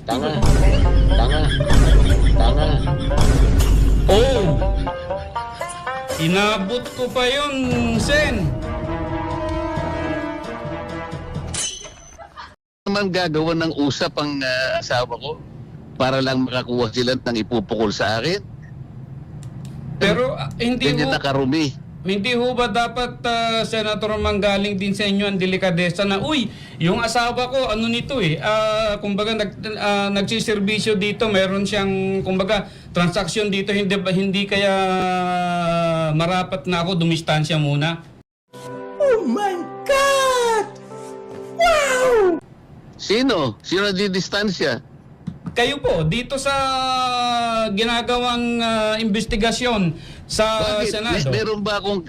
Tanga. Tanga. Tanga. Oh! Inabot ko pa yun, Sen. Naman gagawa ng usap ang asawa ko para lang makakuha sila ng ipupukol sa akin. Pero Ganyan nakarumi. hindi ho ba dapat, Senator, manggaling din sa inyo ang delikadesa na, uy, yung asawa ko, ano nito kumbaga nagsiservisyo dito, meron siyang, kumbaga, transaksyon dito, hindi kaya marapat na ako dumistansya muna? Oh my God! Wow! Sino? Sino di distansya? Kayo po, dito sa ginagawang investigasyon sa Bakit? Senado.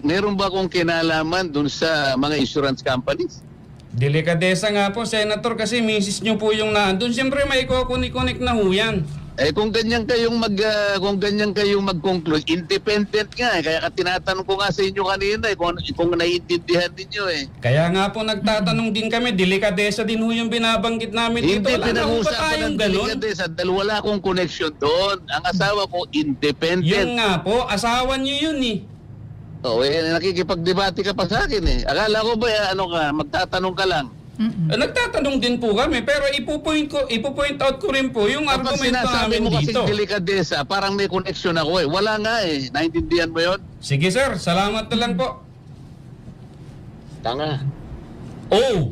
Meron ba akong kinalaman dun sa mga insurance companies? Delikadesa nga po, Senator, kasi misis nyo po yung naandun. Siyempre may kukunik-kunik na ho yan. Kung ganyan kayong mag-conclude, independent nga kaya tinatanong ko nga sa inyo kanina kung naiintindihan niyo Kaya nga po nagtatanong din kami, delikadesa din ho yung binabanggit namin dito. Hindi Wala na ho ba pinag-uusapan tayong ng ganun? delikadesa dahil wala akong connection doon. Ang asawa ko independent. Yun nga po, asawa nyo yun Nakikipagdebate ka pa sa akin Akala ko ba magtatanong ka lang. Nagtatanong din po kami, pero ipupoint out ko rin po yung Kapag argumento sinasabi namin mo kasing dito. delikadesa, parang may connection ako Wala nga Naintindihan mo yon? Sige sir, salamat na lang po. Tanga. Oh!